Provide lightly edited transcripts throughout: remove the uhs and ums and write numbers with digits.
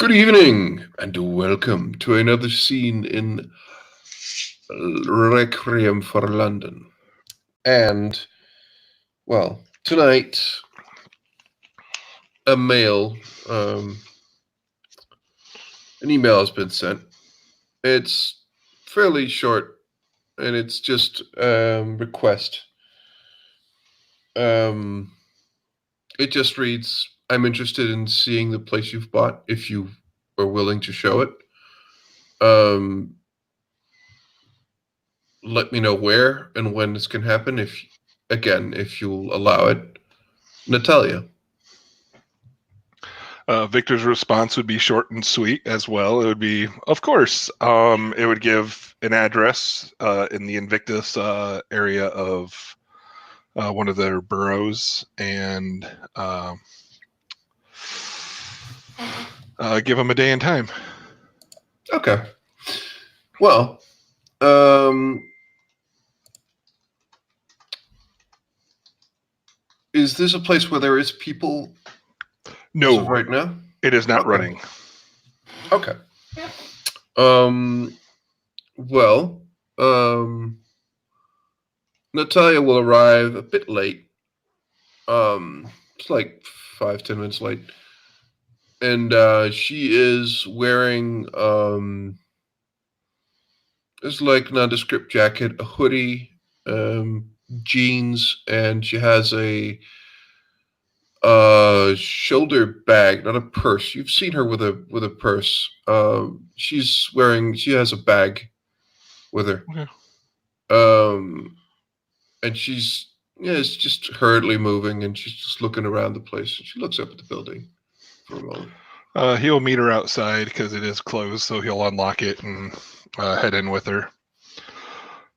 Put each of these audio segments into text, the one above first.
Good evening, and welcome to another scene in Requiem for London. And, well, tonight, a mail, an email has been sent. It's fairly short, and it's just request. Um, it just reads, "I'm interested in seeing the place you've bought. If you are willing to show it, um, let me know where and when this can happen. If you'll allow it, Natalia." Victor's response would be short and sweet as well. It would be, of course. It would give an address in the Invictus area of one of their boroughs and give them a day and time. Okay. Well, um, is this a place where there is people as of No, right now? it is not Okay. running. Okay. Um, well, Natalia will arrive a bit late. It's like 5-10 minutes late, and she is wearing it's like nondescript jacket, a hoodie, jeans, and she has a shoulder bag, not a purse. You've seen her with a purse. She has a bag with her. Okay. Um and she's yeah, it's just hurriedly moving, and she's just looking around the place, and she looks up at the building for a moment. He'll meet her outside because it is closed, so he'll unlock it and head in with her.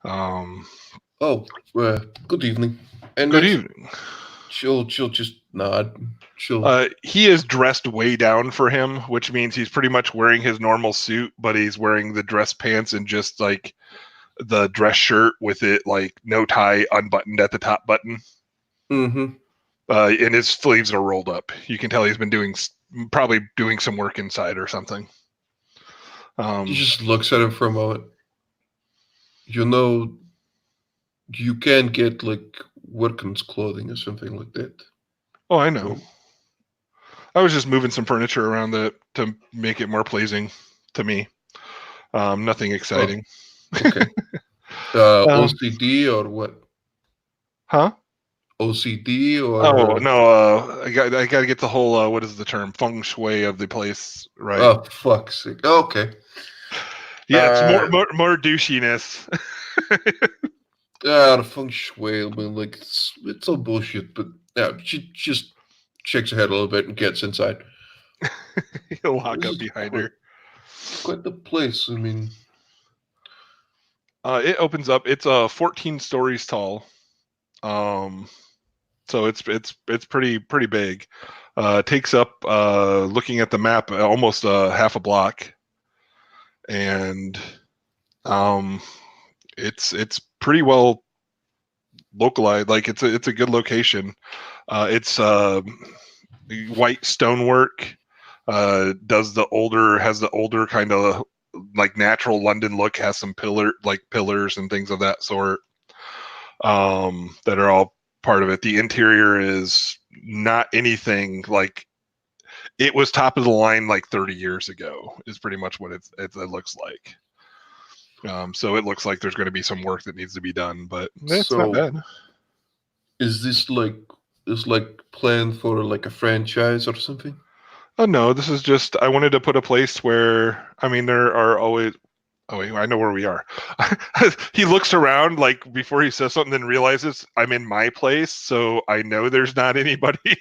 Oh, good evening. And Good evening. she'll just nod. She'll He is dressed way down for him, which means he's pretty much wearing his normal suit, but he's wearing the dress pants and just like the dress shirt with it like no tie, unbuttoned at the top button. Mm-hmm. And his sleeves are rolled up. You can tell he's been probably doing some work inside or something. She just looks at him for a moment. You know, you can get like workman's clothing or something like that. Oh, I know. Right? I was just moving some furniture around to make it more pleasing to me. Nothing exciting. Oh, okay. OCD or what? Huh? OCD Oh or no, I got to get the whole what is the term, feng shui of the place right. oh fuck's sake. Okay. Yeah, it's more douchiness. The feng shui. I mean, like it's all bullshit. But yeah, she just shakes her head a little bit and gets inside. He'll walk This up is behind her. quite the place. I mean, It opens up. It's 14 stories tall. So it's pretty big. Takes up looking at the map almost half a block, and um, it's pretty well localized. Like it's a good location. It's white stonework. Has the older kind of like natural London look. Has some pillars and things of that sort. That are all part of it. The interior is not anything like it was top of the line like 30 years ago. Is pretty much what it looks like. So it looks like there's going to be some work that needs to be done, but it's not bad. is this like planned for like a franchise or something? Oh no, this is just I wanted to put a place where there are always. Oh wait, I know where we are. He looks around like before he says something, then realizes I'm in my place, so I know there's not anybody,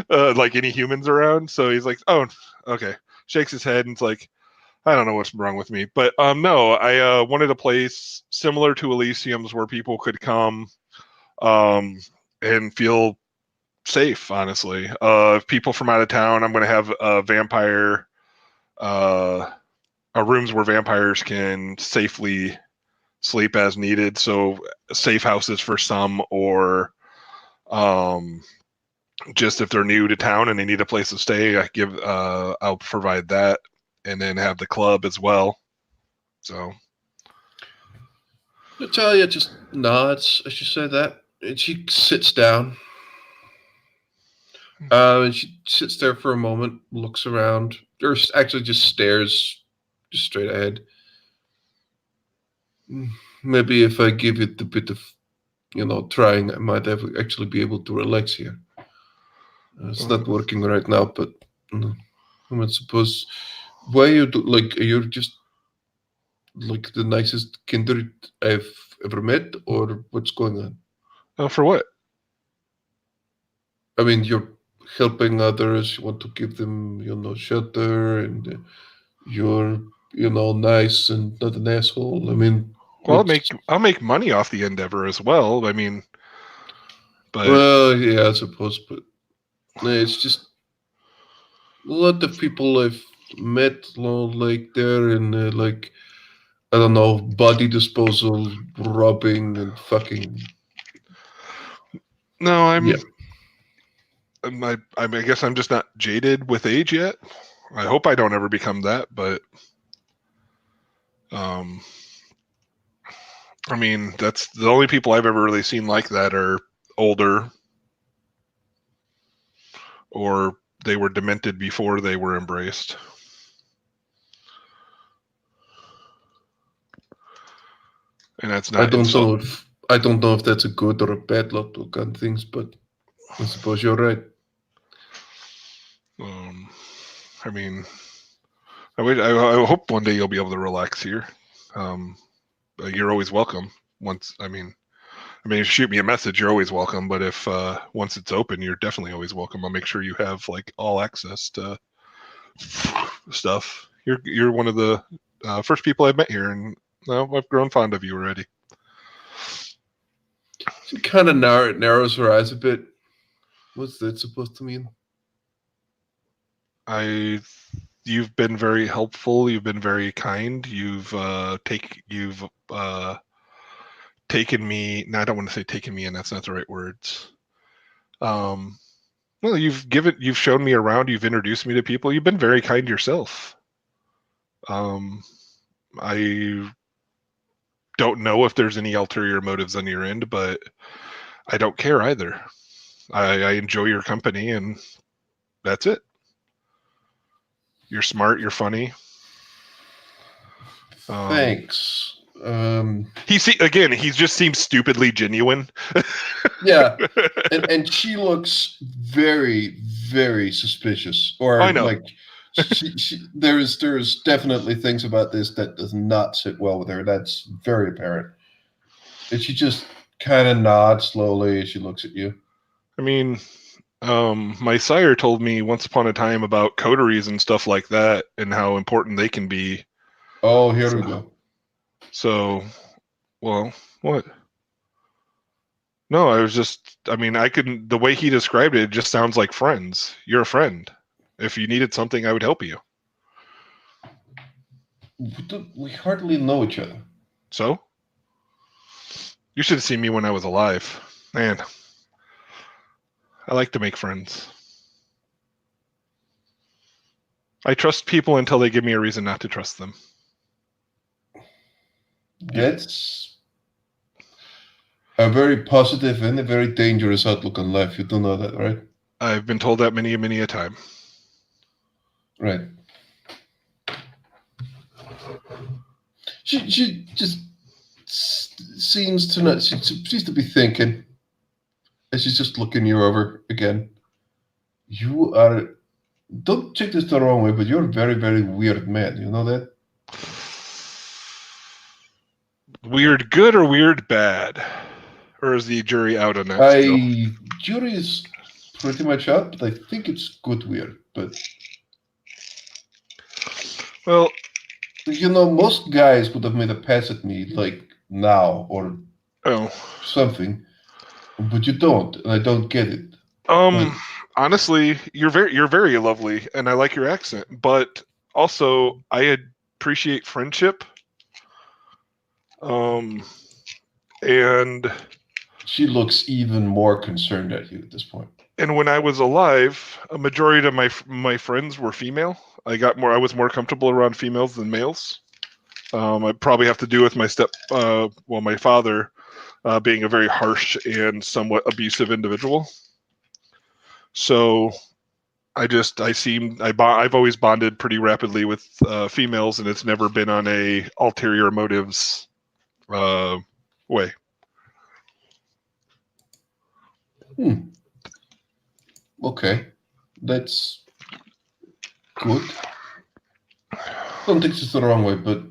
like any humans around. So he's like, "Oh, okay." Shakes his head and it's like, "I don't know what's wrong with me." But no, I wanted a place similar to Elysium's where people could come um, and feel safe. Honestly, if people from out of town, I'm going to have a vampire. Rooms where vampires can safely sleep as needed. So safe houses for some, or just if they're new to town and they need a place to stay, I'll provide that, and then have the club as well. So Natalia just nods as you say that, and she sits down. And she sits there for a moment, looks around, or actually just stares just straight ahead. Maybe if I give it a bit of, trying, I might actually be able to relax here. It's not working right now, but I mean, suppose why you're just like the nicest kindred I've ever met, or what's going on? for what? I mean, you're helping others. You want to give them, shelter, and you're, nice and not an asshole. I mean, Well, what's I'll make money off the endeavor as well. I mean, but well, yeah, I suppose, but it's just a lot of people I've met, like there and like I don't know, body disposal, robbing and fucking. no, Yeah, I guess I'm just not jaded with age yet. I hope I don't ever become that, but I mean, that's the only people I've ever really seen like that are older, or they were demented before they were embraced. And that's I not don't insult. know if that's a good or a bad look on things, but I suppose you're right. I mean, I hope one day you'll be able to relax here. You're always welcome. Shoot me a message. You're always welcome. But if once it's open, you're definitely always welcome. I'll make sure you have like all access to stuff. You're one of the first people I've met here, and I've grown fond of you already. She kind of narrows her eyes a bit. What's that supposed to mean? You've been very helpful. You've been very kind. You've taken me. No, I don't want to say taken me in. That's not the right words. Well, you've shown me around. You've introduced me to people. You've been very kind yourself. I don't know if there's any ulterior motives on your end, but I don't care either. I enjoy your company, and that's it. You're smart. You're funny. Thanks. He just seems stupidly genuine. Yeah, and she looks very, very suspicious. Or I know. like, there's definitely things about this that does not sit well with her. That's very apparent. And she just kind of nods slowly as she looks at you. I mean, my sire told me once upon a time about coteries and stuff like that, and how important they can be. Oh, here we go. So, well, what? No, I couldn't, the way he described it just sounds like friends. You're a friend. If you needed something, I would help you. We hardly know each other. So? You should have seen me when I was alive. Man, I like to make friends. I trust people until they give me a reason not to trust them. That's a very positive and a very dangerous outlook on life. You do know that, right? I've been told that many, many a time. Right. She just seems to not. She seems to be thinking, and she's just looking you over again. You are. Don't take this the wrong way, but you're a very, very weird man. You know that? Weird good or weird bad? Or is the jury out on that still? Jury is pretty much out, but I think it's good weird. But well, most guys would have made a pass at me like now or something, but you don't, and I don't get it. Honestly, you're very lovely, and I like your accent. But also, I appreciate friendship. And she looks even more concerned at you at this point. And when I was alive, a majority of my friends were female. I was more comfortable around females than males. I probably have to do with my father being a very harsh and somewhat abusive individual. So I've always bonded pretty rapidly with females, and it's never been on a ulterior motives way. Okay, that's good. Don't think it's the wrong way, but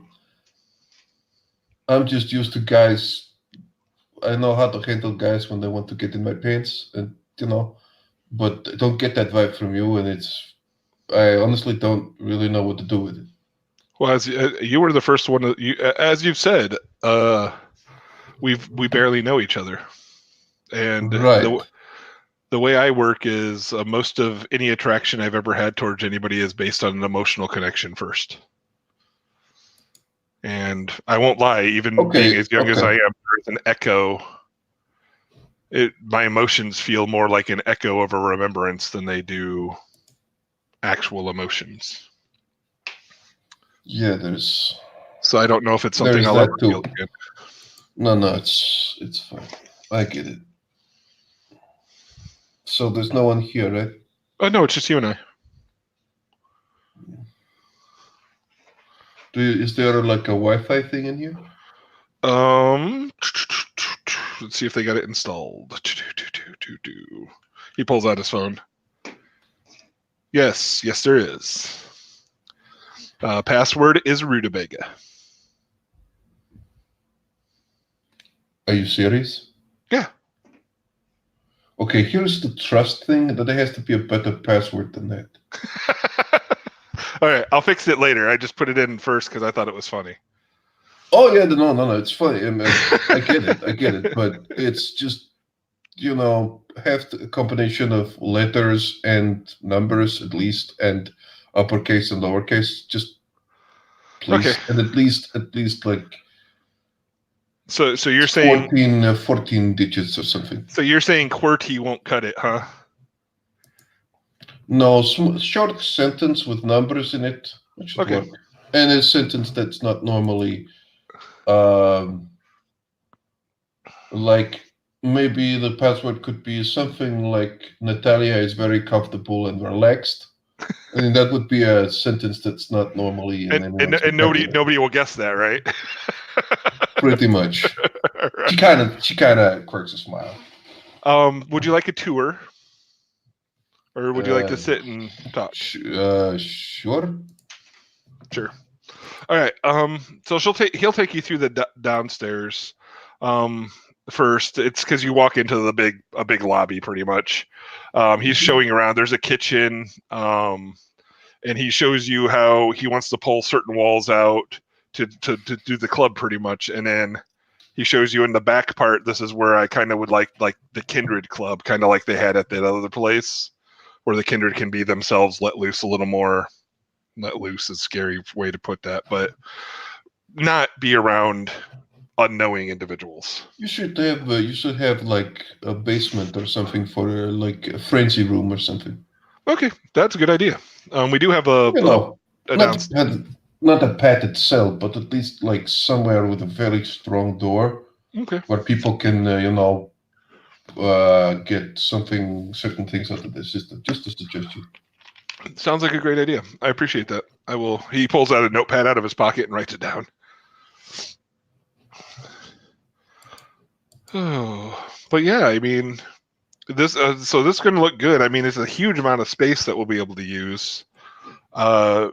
I'm just used to guys. I know how to handle guys when they want to get in my pants, and but I don't get that vibe from you, and I honestly don't really know what to do with it. Well, as you were the first one, as you've said, we barely know each other, and Right. the way I work is most of any attraction I've ever had towards anybody is based on an emotional connection first. And I won't lie, even being Okay. as young as I am, there's an echo. My emotions feel more like an echo of a remembrance than they do actual emotions. Yeah, there's So I don't know if it's something there's I'll ever that feel too. again. No, it's fine. I get it. So there's no one here, right? Oh no, it's just you and I. Is there like a Wi-Fi thing in here? Let's see if they got it installed. He pulls out his phone. Yes, there is. Password is rutabaga. Are you serious? Yeah. Okay, here's the trust thing that there has to be a better password than that. All right, I'll fix it later. I just put it in first because I thought it was funny. Oh yeah, no, it's funny. I get it, but it's just have a combination of letters and numbers at least, and uppercase and lowercase. Just please, Okay. and at least like So you're saying 14 digits or something. So you're saying QWERTY won't cut it, huh? No, short sentence with numbers in it. That should Okay. work. And a sentence that's not normally, um, like maybe the password could be something like Natalia is very comfortable and relaxed. I mean, that would be a sentence that's not normally in And anyone's nobody will guess that, right? Pretty much. She kind of quirks a smile. Would you like a tour, or would you like to Uh, sit and talk? sure. Sure. All right. So he'll take you through the downstairs. First, it's because you walk into a big lobby, pretty much. He's showing around. There's a kitchen. And he shows you how he wants to pull certain walls out to do the club, pretty much. And then he shows you in the back part. This is where I kind of would like the Kindred Club, kind of like they had at that other place, where the Kindred can be themselves, let loose a little more. Let loose is a scary way to put that, but not be around unknowing individuals. You should have like a basement or something for like a frenzy room or something. Okay, that's a good idea. We do have You know, a not downstairs. not a padded cell, but at least like somewhere with a very strong door Okay. where people can get certain things out of the system. Just a suggestion. Sounds like a great idea. I appreciate that. I will. He pulls out a notepad out of his pocket and writes it down. Oh, but yeah, I mean, this so this is going to look good. I mean, it's a huge amount of space that we'll be able to use.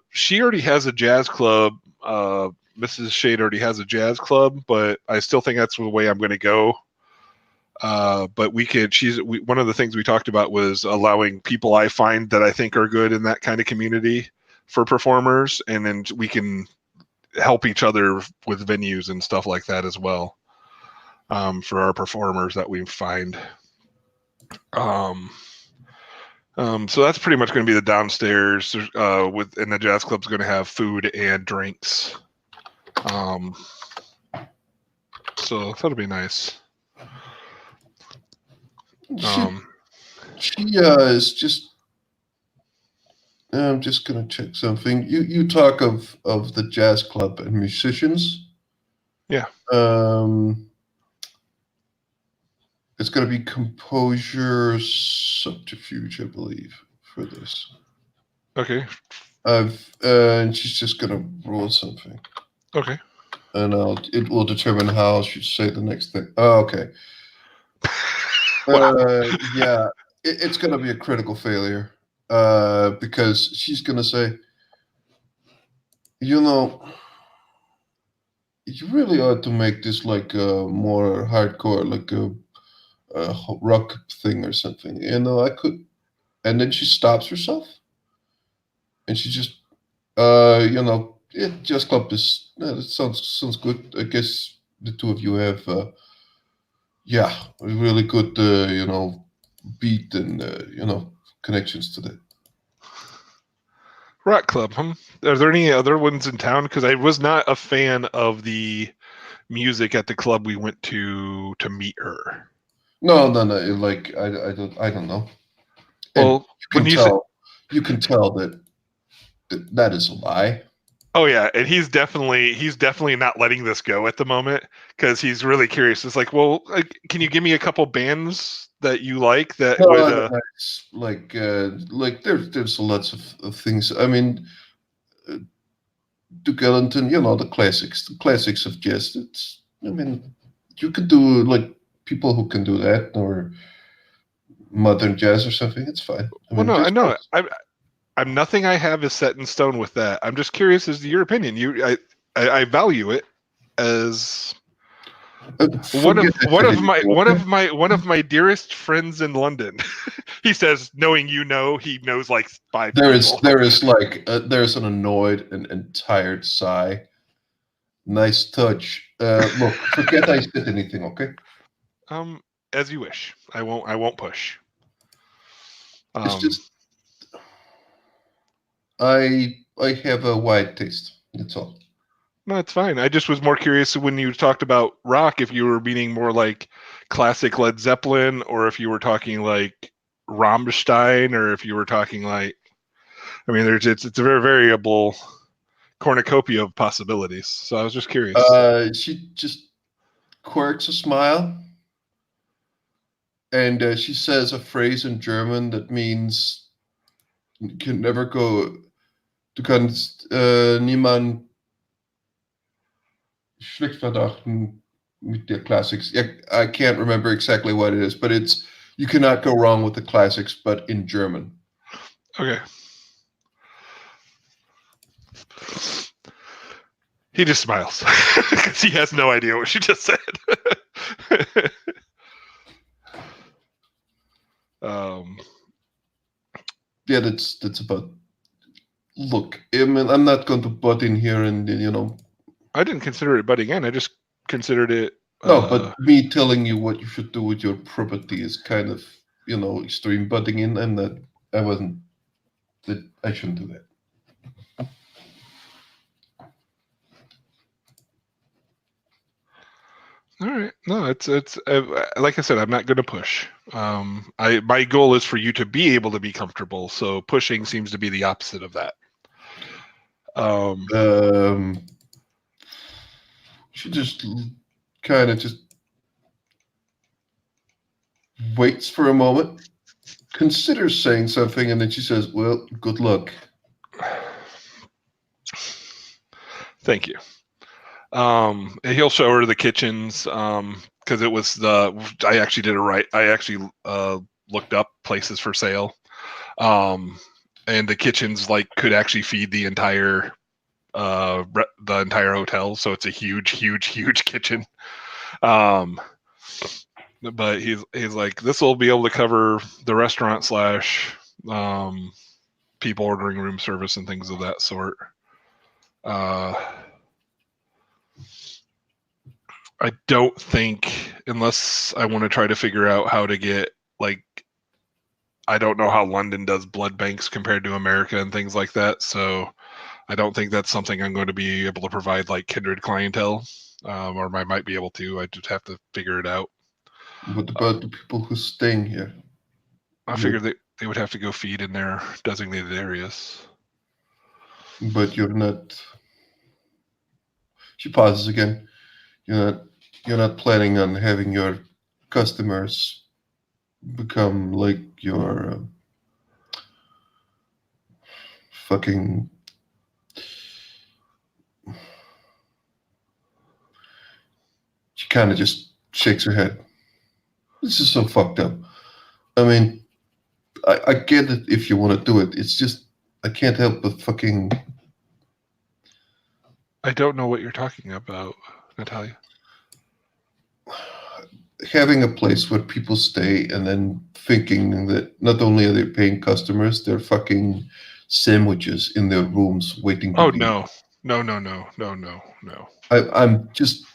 She already has a jazz club. Mrs. Shade already has a jazz club, but I still think that's the way I'm going to go. But one of the things we talked about was allowing people I find that I think are good in that kind of community for performers, and then we can help each other with venues and stuff like that as well, for our performers that we find. So that's pretty much going to be the downstairs. And the jazz club's going to have food and drinks. So that'll be nice. She is just. I'm just gonna check something. You talk of the jazz club and musicians. Yeah. Um, it's gonna be composure subterfuge, I believe, for this. Okay. And she's just gonna roll something, Okay. and it will determine how I should say the next thing. Oh, okay. Wow. Yeah, it's gonna be a critical failure. Because she's gonna say, you know, you really ought to make this like a more hardcore, like a rock thing or something. I could. And then she stops herself, and she just, jazz club is. That sounds good. I guess the two of you have, yeah, a really good, beat and connections to that. Rock Club. Are there any other ones in town? Because I was not a fan of the music at the club we went to meet her. No, no, no. Like I don't know. And Well, when you said, you can tell that is a lie. oh yeah, and he's definitely not letting this go at the moment because he's really curious. It's like, well, can you give me a couple bands that you like that No, would? no, it's like there's lots of things. I mean, uh, Duke Ellington, the classics of jazz. I mean, you could do like people who can do that or modern jazz or something. It's fine. I Well, mean, no, I just know. I'm nothing I have is set in stone with that. I'm just curious as to your opinion. I value it as one forget of I one said of my anything. one Okay. of my one of my dearest friends in London. He says, knowing he knows like five people. There's an annoyed and tired sigh. Nice touch. Look, forget I said anything. Okay. Um, as you wish. I won't push. It's Um, just I have a wide taste. That's all. no, it's fine. I just was more curious when you talked about rock, if you were meaning more like classic Led Zeppelin, or if you were talking like Rammstein, or if you were talking like, I mean, it's a very variable cornucopia of possibilities. So I was just curious. She just quirks a smile, and she says a phrase in German that means you can never go. Du kannst niemand schlecht verdachten mit der classics. Yeah, I can't remember exactly what it is, but it's you cannot go wrong with the classics, but in German. Okay. He just smiles because he has no idea what she just said. um, Yeah, that's about. Look, I mean, I'm not going to butt in here and I didn't consider it butting in. I just considered it. no, but me telling you what you should do with your property is kind of extreme butting in. I wasn't. That I shouldn't do that. All right. No, it's like I said, I'm not going to push. My goal is for you to be able to be comfortable. So pushing seems to be the opposite of that. Um, she just kind of just waits for a moment, considers saying something, and then she says, "Well, good luck." Thank you. And he'll show her the kitchens because it was I actually did it right. I actually looked up places for sale, and the kitchens like could actually feed the entire hotel. So it's a huge kitchen. Um, but he's like, this will be able to cover the restaurant slash people ordering room service and things of that sort. I don't think, unless I want to try to figure out how to get like, I don't know how London does blood banks compared to America and things like that. So I don't think that's something I'm going to be able to provide like kindred clientele, or I might be able to. I just have to figure it out. What about the people who's staying here? I figured that they would have to go feed in their designated areas. But you're not. She pauses again. You're not planning on having your customers become like your fucking. She kind of just shakes her head. This is so fucked up. I mean, I get it if you want to do it. It's just I can't help but fucking. I don't know what you're talking about, Natalia. Having a place where people stay and then thinking that not only are they paying customers, they're fucking sandwiches in their rooms waiting to Oh be. no. No. I'm just.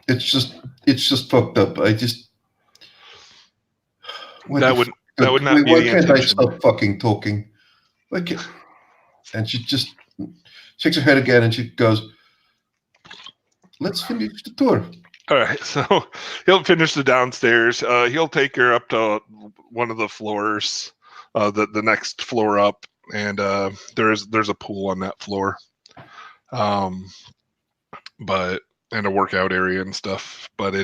It's just fucked up. I just. What the That would not be why the can't I intention. stop fucking talking? Why can't? And she just shakes her head again and she goes, "Let's finish the tour." All right, so he'll finish the downstairs. He'll take her up to one of the floors, the next floor up, and there's a pool on that floor, but and a workout area and stuff. But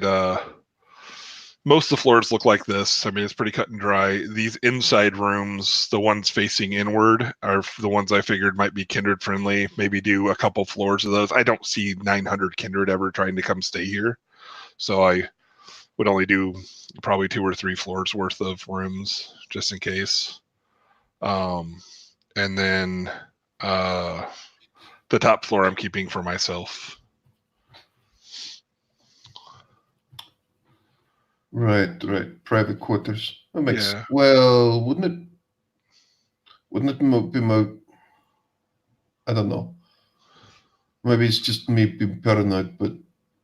most of the floors look like this. I mean, it's pretty cut and dry. These inside rooms, the ones facing inward, are the ones I figured might be kindred friendly. Maybe do a couple floors of those. I don't see 900 kindred ever trying to come stay here. So I would only do probably 2 or 3 floors worth of rooms just in case. And then the top floor I'm keeping for myself. Right. Private quarters. That makes Yeah. well. Wouldn't it be more? I don't know. Maybe it's just me being paranoid, but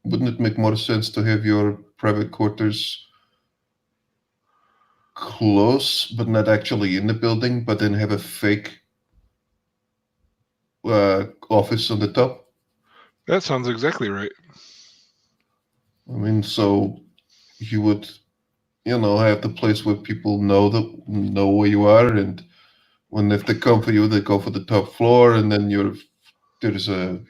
wouldn't it make more sense to have your private quarters close, but not actually in the building, but then have a fake office on the top? That sounds exactly right. I mean, so you would, have the place where people know where you are, and when if they come for you, they go for the top floor, and then there's a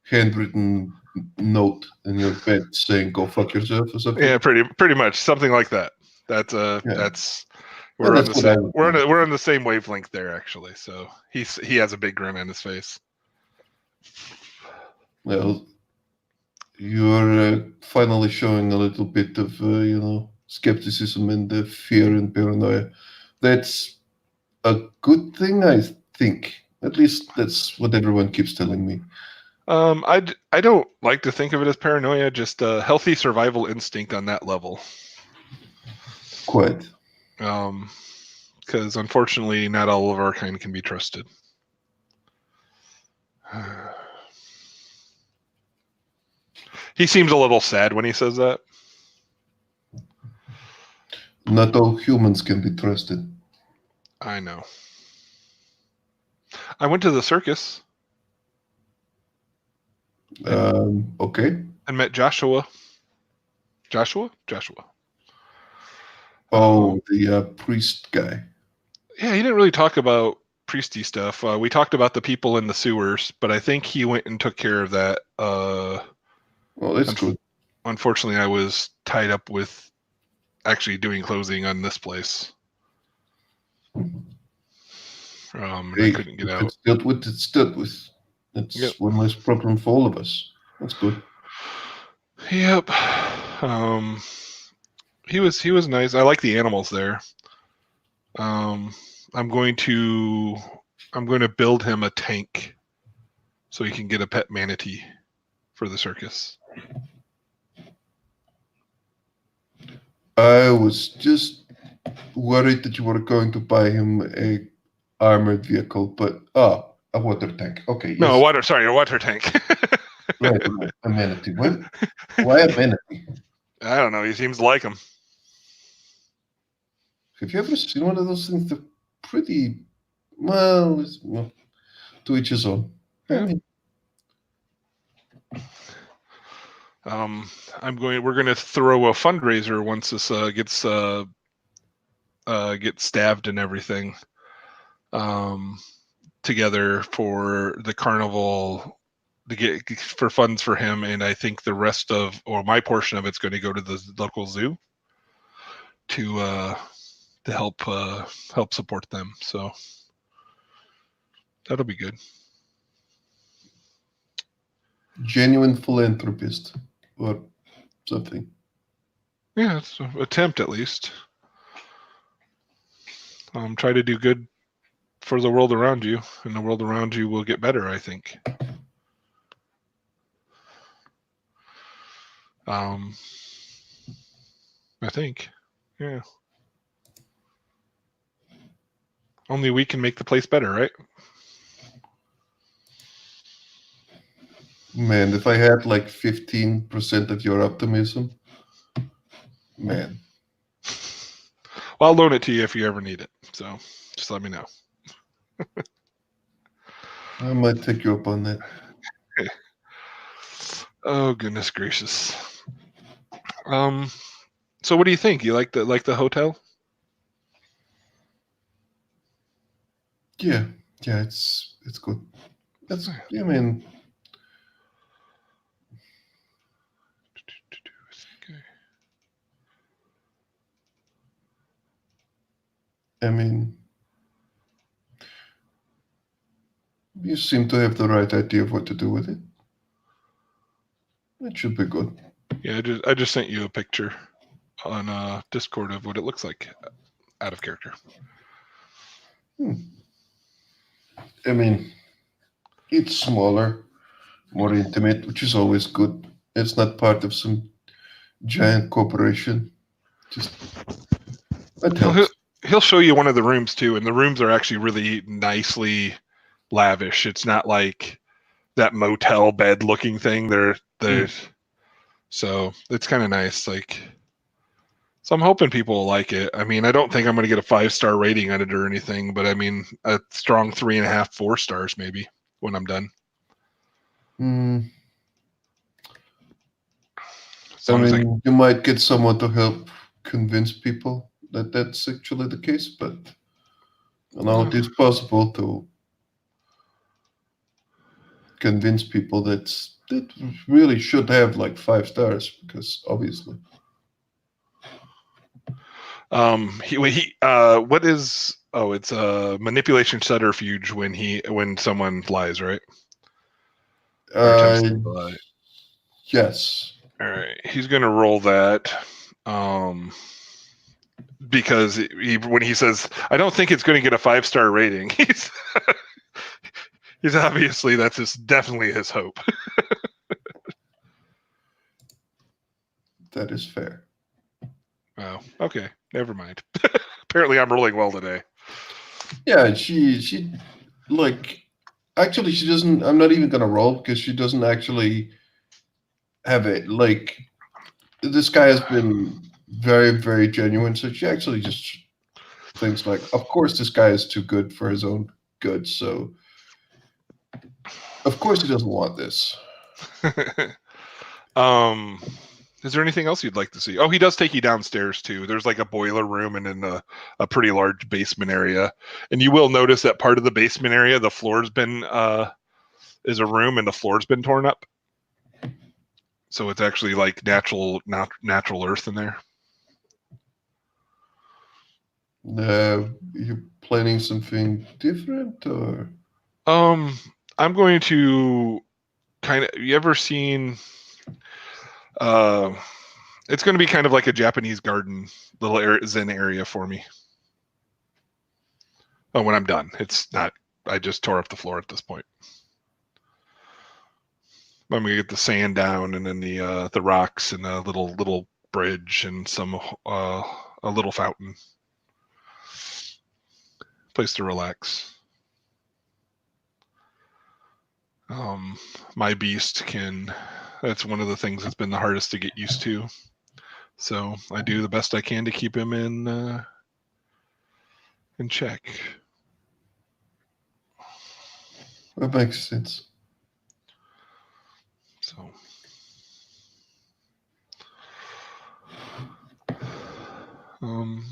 handwritten note in your bed saying "Go fuck yourself" or something. Yeah, pretty much something like that. Yeah, That's well, we're on that's the what I same would do. we're on the same wavelength there actually. So he has a big grin on his face. Well, you're finally showing a little bit of skepticism and fear and paranoia. That's a good thing, I think. At least that's what everyone keeps telling me. I don't like to think of it as paranoia, just a healthy survival instinct on that level. Quite. Because unfortunately, not all of our kind can be trusted. He seems a little sad when he says that. Not all humans can be trusted. I know. I went to the circus Okay. and met Joshua. Joshua. Oh, the priest guy. Yeah, he didn't really talk about priesty stuff. We talked about the people in the sewers, but I think he went and took care of that. Well, that's good. Unfortunately, I was tied up with actually doing closing on this place. And I couldn't get If out. it's dealt with, it's dealt with. That's Yep. one less problem for all of us. That's good. Yep. He was nice. I like the animals there. Um, I'm going to build him a tank so he can get a pet manatee for the circus. I was just worried that you were going to buy him a armored vehicle, but a water tank. Okay, No, yes, a water tank. right. A manatee. What? Why a manatee? I don't know. He seems to like them. Have you ever seen one of those things? They're pretty well. To each his own. I Yeah. mean, We're going to throw a fundraiser once this gets get stabbed and everything together for the carnival to get for funds for him, and I think the rest of, or my portion of it's going to go to the local zoo to help support them. So that'll be good. Genuine philanthropist or something. Yeah, it's an attempt at least. Try to do good for the world around you, and the world around you will get better, I think. I think. Yeah. Only we can make the place better, right? Man, if I had like 15% of your optimism, man. Well, I'll loan it to you if you ever need it. So just let me know. I might take you up on that. Oh goodness gracious. So what do you think? You like the hotel? Yeah, yeah, it's good. That's, I mean, I mean, you seem to have the right idea of what to do with it. It should be good. Yeah, I just sent you a picture on Discord of what it looks like out of character. I mean, it's smaller, more intimate, which is always good. It's not part of some giant corporation. Just that He'll helps. he'll show you one of the rooms too, and the rooms are actually really nicely lavish. It's not like that motel bed looking thing. They're so it's kind of nice. Like, so I'm hoping people will like it. I mean, I don't think I'm going to get a 5-star rating on it or anything, but I mean, a strong 3.5, 4 stars maybe when I'm done. Mm, As I long as I mean, you might get someone to help convince people that that's actually the case, but it is possible to convince people that really should have like 5 stars because obviously. what is, oh, it's a manipulation subterfuge when someone lies, right? Or attempts Uh, to lie. yes, All right, he's gonna roll that. Because when he says, I don't think it's going to get a 5-star rating, he's obviously, definitely his hope. that is fair. Oh, okay, never mind. Apparently, I'm rolling well today. Yeah, she like actually she doesn't. I'm not even gonna roll because she doesn't actually have it. Like this guy has been very very genuine, so she actually just thinks like, of course this guy is too good for his own good, so of course he doesn't want this. um, is there anything else you'd like to see? Oh, he does take you downstairs too. There's like a boiler room and then a pretty large basement area, and you will notice that part of the basement area, the floor's been is a room and the floor's been torn up. So it's actually like natural earth in there. You planning something different or? I'm going to kind of. You ever seen? Uh, it's going to be kind of like a Japanese garden, little zen area for me. Oh, when I'm done, it's not. I just tore up the floor at this point. I'm gonna get the sand down and then the rocks and a little bridge and a little fountain. Place to relax. My beast can. That's one of the things that's been the hardest to get used to. So I do the best I can to keep him in check. That makes sense. So, um,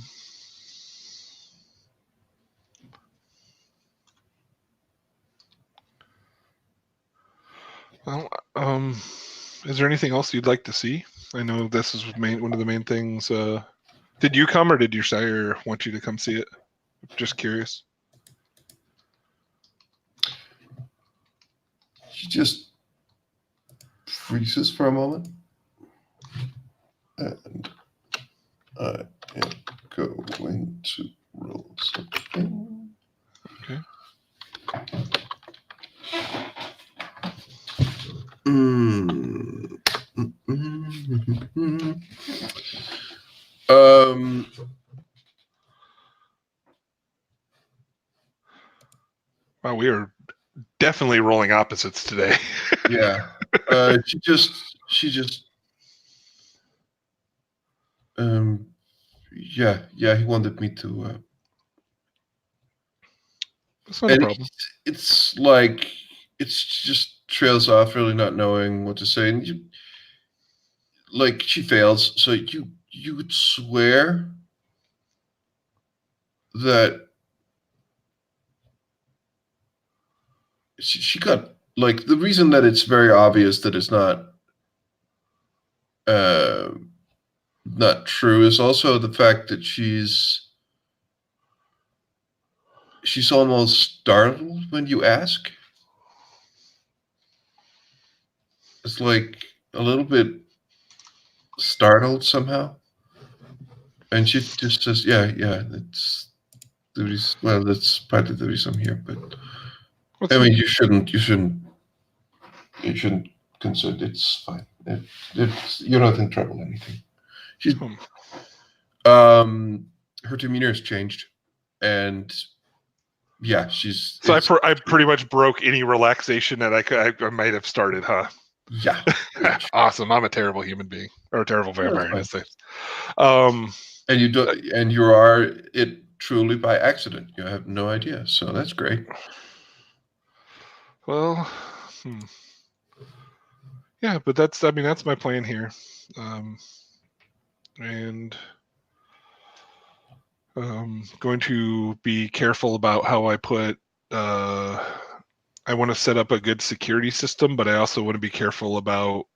Well, is there anything else you'd like to see? I know this is one of the main things. Did you come, or did your sire want you to come see it? Just curious. She just freezes for a moment. And I am going to roll something. Okay. Mm. Um, Wow, we are definitely rolling opposites today. yeah. She just yeah, he wanted me to That's not a and problem. it's like it's just trails off really not knowing what to say, and you like she fails, so you would swear that she got like the reason that it's very obvious that it's uh not true is also the fact that she's almost startled when you ask. It's like a little bit startled somehow, and she just says, "Yeah, that's the reason. Well, that's part of the reason I'm here." But I What's mean, you shouldn't concern. It's fine. You're not in trouble or anything. She's um, her demeanor has changed, and yeah, she's so it's I pretty much broke any relaxation that I might have started, huh? yeah, pretty much. Awesome. I'm a terrible human being or a terrible No, that's vampire in fine. this thing. Um, And you do, and you are it truly by accident. You have no idea, so that's great. well, yeah, but that's my plan here, and going to be careful about how I put. I want to set up a good security system, but I also want to be careful about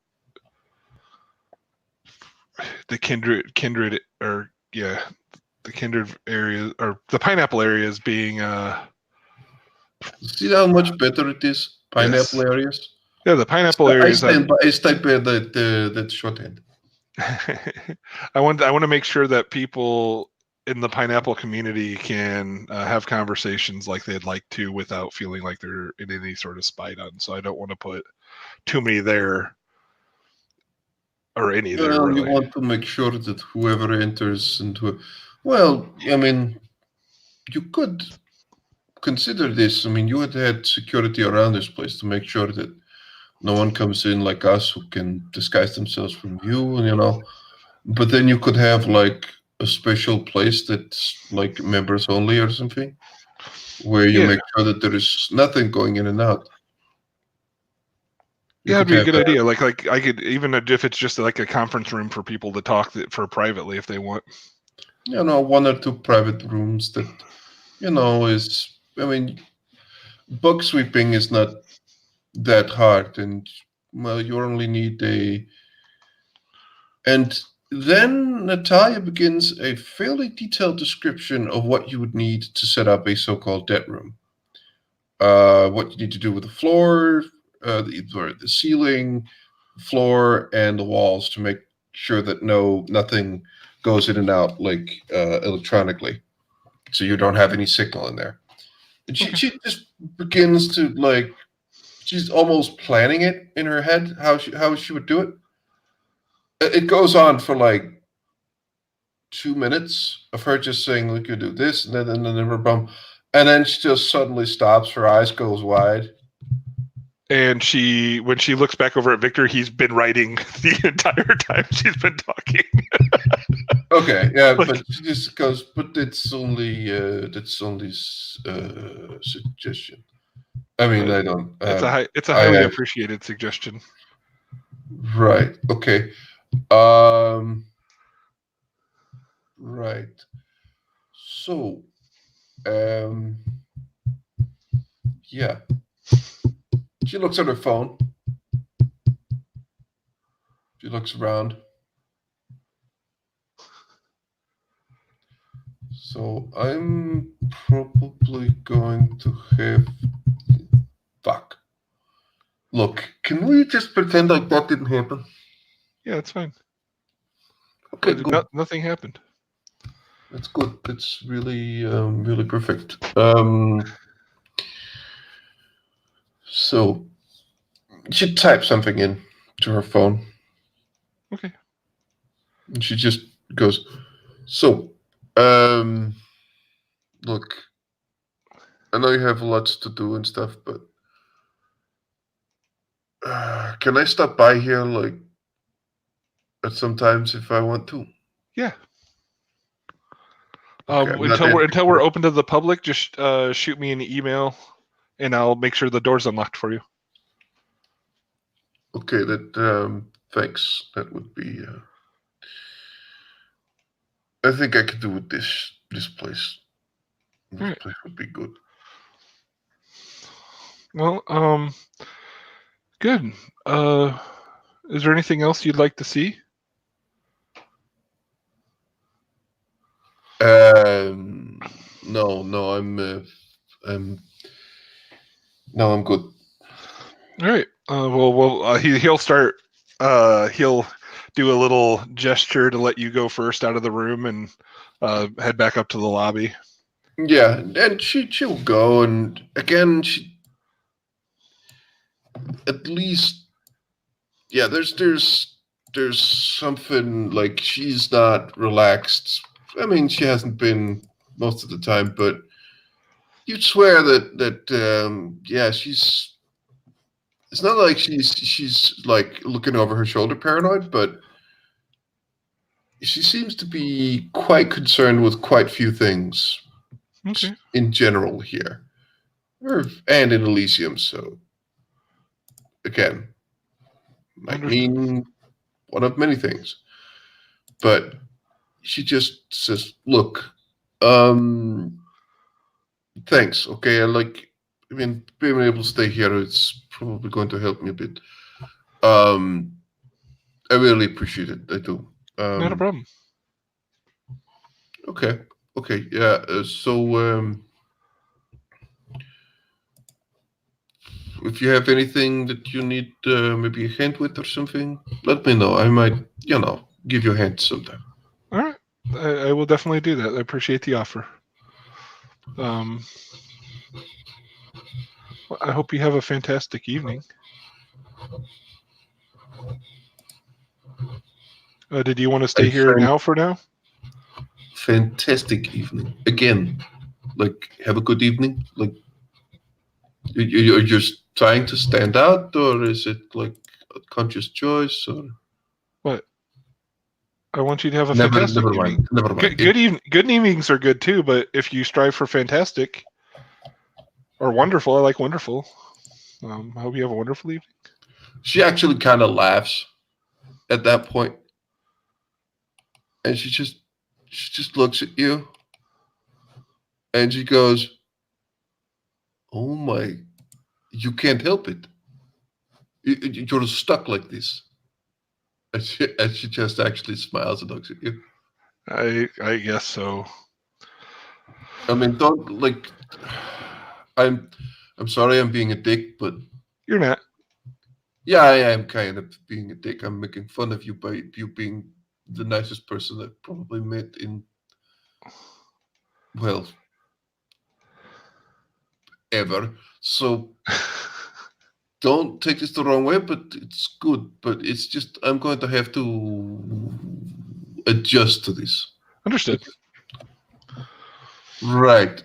the kindred or yeah, the kindred areas or the pineapple areas being See how much better it is? Pineapple yes, areas. yeah, the pineapple areas. I stand by that shorthand. I want to make sure that people in the pineapple community can have conversations like they'd like to without feeling like they're in any sort of spite on. So I don't want to put too many there or any there Well, you really. want to make sure that whoever enters into, well, I mean, you could consider this. I mean, you had security around this place to make sure that no one comes in like us who can disguise themselves from you, and But then you could have like a special place that's like members only or something, where you Yeah, make sure that there is nothing going in and out. You yeah, it'd could be a have good idea. Like I could even if it's just like a conference room for people to talk for privately if they want. one or two private rooms that is. I mean, bug sweeping is not that hard, and well, you only need a. And then Natalia begins a fairly detailed description of what you would need to set up a so-called debt room. What you need to do with the floor, the ceiling, floor, and the walls to make sure that nothing goes in and out like electronically, so you don't have any signal in there. And Okay. she just begins to like she's almost planning it in her head how she would do it. It goes on for like 2 minutes of her just saying, "Look, you do this," and then her bum, and then she just suddenly stops. Her eyes goes wide. And when she looks back over at Victor, he's been writing the entire time she's been talking. Okay, yeah, Like, but she just goes, but that's only suggestion. I mean, I don't. it's a I highly have appreciated suggestion. right. Okay. Um. Right. So. Yeah. She looks at her phone. She looks around. So I'm probably going to have. Fuck. Look, can we just pretend like that didn't happen? Yeah, it's fine. Okay, good. Nothing happened. That's good. That's really, really perfect. So she types something in to her phone, Okay. and she just goes, "So, um, look, I know you have lots to do and stuff, but can I stop by here, like, at sometimes if I want to?" Yeah. Okay, I'm not Until we're asking. open to the public, just shoot me an email, and I'll make sure the door's unlocked for you. Okay, that thanks. That would be. I think I could do with this place. All This right. place would be good. Well, good. Uh, is there anything else you'd like to see? No, no, I'm no, I'm good. All right. He'll start. He'll do a little gesture to let you go first out of the room and head back up to the lobby. Yeah, and she'll go, and again, she at least yeah. There's something like she's not relaxed. I mean, she hasn't been most of the time, but you'd swear that yeah, she's. It's not like she's like looking over her shoulder paranoid, but she seems to be quite concerned with quite few things Okay. in general here, and in Elysium. So again, might Understood. mean one of many things. But she just says, "Look, um, thanks. Okay, I mean, being able to stay here is probably going to help me a bit. Um, I really appreciate it. I do. Not a Um, problem. okay, okay, yeah. So, if you have anything that you need, maybe a hand with or something, let me know. I might, give you a hand sometime." All right. I will definitely do that. I appreciate the offer. Um, I hope you have a fantastic evening. Did you want to I stay here find now for now? fantastic evening again. Like, have a good evening. Like, you're just trying to stand out, or is it like a conscious choice? Or What? I want you to have a never, fantastic never evening. mind, never mind. Good evenings are good too, but if you strive for fantastic or wonderful, I like wonderful. I hope you have a wonderful evening. She actually kind of laughs at that point, and she just looks at you, and she goes, "Oh my, you can't help it. You're stuck like this." And she just actually smiles and looks at you. I guess so. I mean, don't like. I'm I'm sorry I'm being a dick, but You're not. yeah, I am kind of being a dick. I'm making fun of you by you being the nicest person I've probably met in, well, ever. So don't take this the wrong way, but it's good. But it's just I'm going to have to adjust to this. Understood. Right.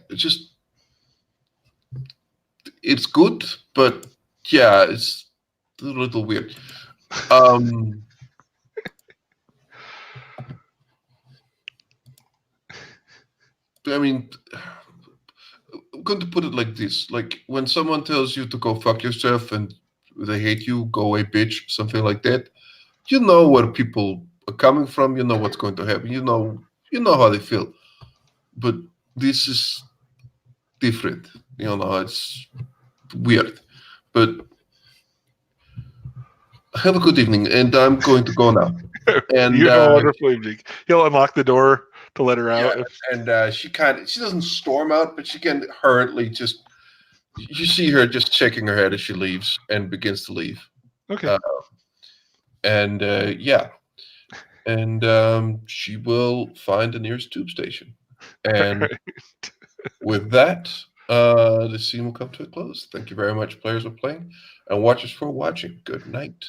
It's good, but yeah, it's a little weird. Um I mean, I'm going to put it like this: like when someone tells you to go fuck yourself and they hate you, go away, bitch, something like that. You know where people are coming from. You know what's going to happen. You know how they feel. But this is different. It's weird. But have a good evening, and I'm going to go now. And You have a wonderful evening. He'll unlock the door to let her yeah, out. and she doesn't storm out, but she can hurriedly just you see her just shaking her head as she leaves and begins to leave. Okay. Uh, and yeah, and she will find the nearest tube station. And with that, the scene will come to a close. Thank you very much, players, for playing, and watchers for watching. Good night.